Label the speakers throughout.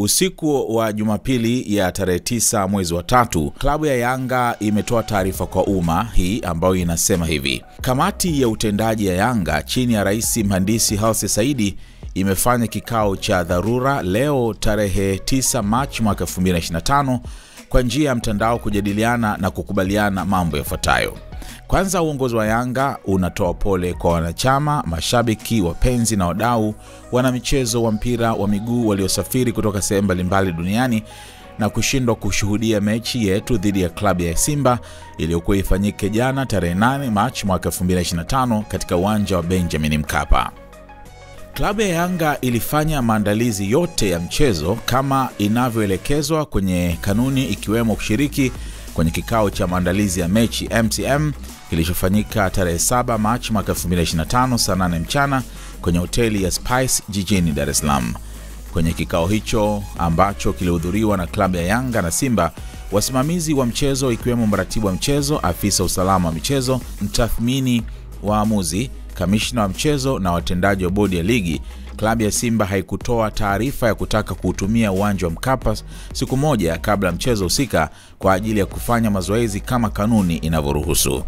Speaker 1: Usiku wa Jumapili ya tarehe 9 mwezi wa 3, klabu ya Yanga imetoa taarifa kwa umma hii ambayo inasema hivi: kamati ya utendaji ya Yanga chini ya Rais Mhandisi Hersi Said imefanya kikao cha dharura leo tarehe 9 Machi mwaka 2025 kwa njia ya mtandao kujadiliana na kukubaliana mambo yafuatayo. Kwanza, uongozi wa Yanga unatoa pole kwa wanachama, mashabiki, wapenzi na wadau wana michezo wa mpira wa miguu waliosafiri kutoka sehemu mbalimbali duniani na kushindwa kushuhudia mechi yetu dhidi ya klabu ya Simba iliyokuwa ifanyike jana tarehe 8 Machi mwaka 2025 katika uwanja wa Benjamin Mkapa. Klabu ya Yanga ilifanya maandalizi yote ya mchezo kama inavyoelekezwa kwenye kanuni, ikiwemo kushiriki kwenye kikao cha maandalizi ya mechi MCM kilichofanyika tarehe 7 Machi mwaka 2025 saa 8 mchana kwenye hoteli ya Spice jijini Dar es Salaam. Kwenye kikao hicho ambacho kilihudhuriwa na klabu ya Yanga na Simba, wasimamizi wa mchezo ikiwemo mratibu wa mchezo, afisa usalama wa michezo, mtathmini, waamuzi, kamishna wa mchezo na watendaji wa bodi ya ligi, klabu ya Simba haikutoa taarifa ya kutaka kuutumia uwanja wa Mkapa siku moja kabla mchezo husika kwa ajili ya kufanya mazoezi kama kanuni inavyoruhusu.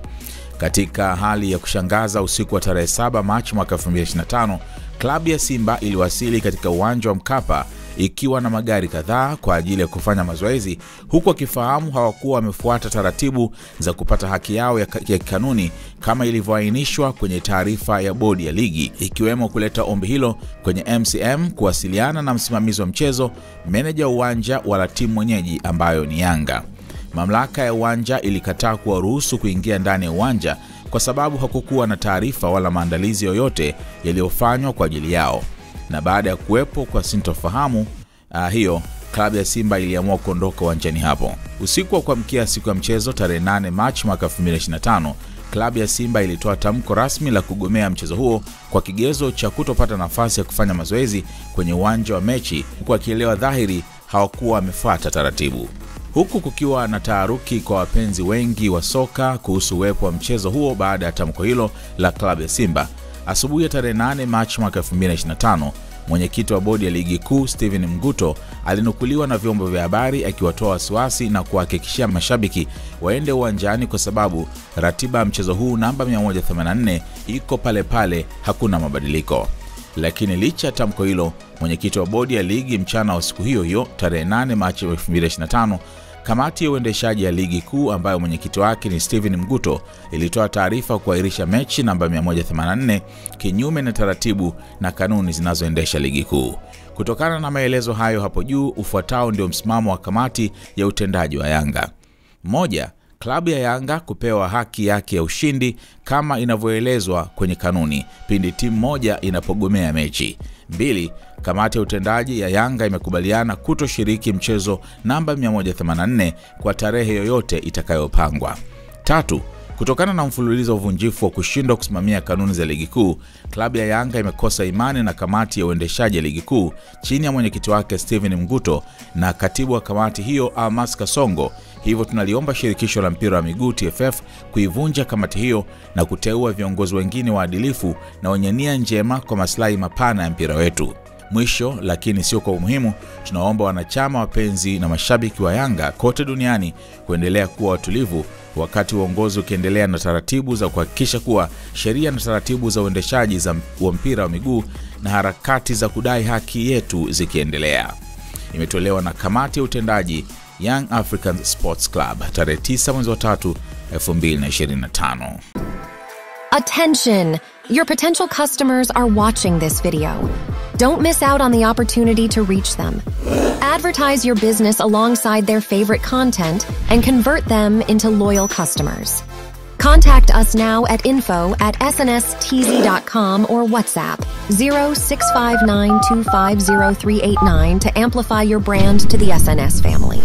Speaker 1: Katika hali ya kushangaza, usiku wa tarehe 7 Machi mwaka 2025, klabu ya Simba iliwasili katika uwanja wa Mkapa ikiwa na magari kadhaa kwa ajili ya kufanya mazoezi, huku wakifahamu hawakuwa wamefuata taratibu za kupata haki yao ya kanuni kama ilivyoainishwa kwenye taarifa ya bodi ya ligi, ikiwemo kuleta ombi hilo kwenye MCM, kuwasiliana na msimamizi wa mchezo, meneja wa uwanja wala timu mwenyeji ambayo ni Yanga. Mamlaka ya uwanja ilikataa kuwaruhusu kuingia ndani ya uwanja kwa sababu hakukuwa na taarifa wala maandalizi yoyote yaliyofanywa kwa ajili yao. Na baada ya kuwepo kwa sintofahamu hiyo, klabu ya Simba iliamua kuondoka uwanjani hapo. Usiku wa kuamkia siku ya mchezo tarehe 8 Machi mwaka 2025, klabu ya Simba ilitoa tamko rasmi la kugomea mchezo huo kwa kigezo cha kutopata nafasi ya kufanya mazoezi kwenye uwanja wa mechi, huku akielewa dhahiri hawakuwa wamefuata taratibu. Huku kukiwa na taharuki kwa wapenzi wengi wa soka kuhusu uwepo wa mchezo huo baada ya tamko hilo la klabu ya Simba, asubuhi ya tarehe 8 Machi mwaka 2025, mwenyekiti wa bodi ya ligi kuu Steven Mguto alinukuliwa na vyombo vya habari akiwatoa wasiwasi na kuhakikishia mashabiki waende uwanjani kwa sababu ratiba ya mchezo huu namba 184 iko pale pale, hakuna mabadiliko. Lakini licha ya tamko hilo, mwenyekiti wa bodi ya ligi mchana wa siku hiyo tarehe 8 Machi 2025, kamati ya uendeshaji ya ligi kuu ambayo mwenyekiti wake ni Steven Mguto ilitoa taarifa kuahirisha mechi namba 184 kinyume na taratibu na kanuni zinazoendesha ligi kuu. Kutokana na maelezo hayo hapo juu, ufuatao ndio msimamo wa kamati ya utendaji wa Yanga. 1. Klabu ya Yanga kupewa haki yake ya ushindi kama inavyoelezwa kwenye kanuni pindi timu moja inapogomea mechi. 2. Kamati ya utendaji ya Yanga imekubaliana kutoshiriki mchezo namba 184 kwa tarehe yoyote itakayopangwa. 3. Kutokana na mfululizo wa uvunjifu wa kushindwa kusimamia kanuni za ligi kuu, klabu ya Yanga imekosa imani na kamati ya uendeshaji ya ligi kuu chini ya mwenyekiti wake Steven Mguto na katibu wa kamati hiyo Almas Kasongo. Hivyo tunaliomba shirikisho la mpira wa miguu TFF kuivunja kamati hiyo na kuteua viongozi wengine waadilifu na wenye nia njema kwa maslahi mapana ya mpira wetu. Mwisho lakini sio kwa umuhimu, tunaomba wanachama, wapenzi na mashabiki wa Yanga kote duniani kuendelea kuwa watulivu wakati uongozi ukiendelea na taratibu za kuhakikisha kuwa sheria na taratibu za uendeshaji wa mpira wa miguu na harakati za kudai haki yetu zikiendelea. Imetolewa na kamati ya utendaji Young African Sports Club tarehe 9 mwezi wa 3 2025.
Speaker 2: Attention! Your potential customers are watching this video. Don't miss out on the opportunity to reach them. Advertise your business alongside their favorite content and convert them into loyal customers. Contact us now at info@snstz.com or WhatsApp 0659250389 to amplify your brand to the SNS family.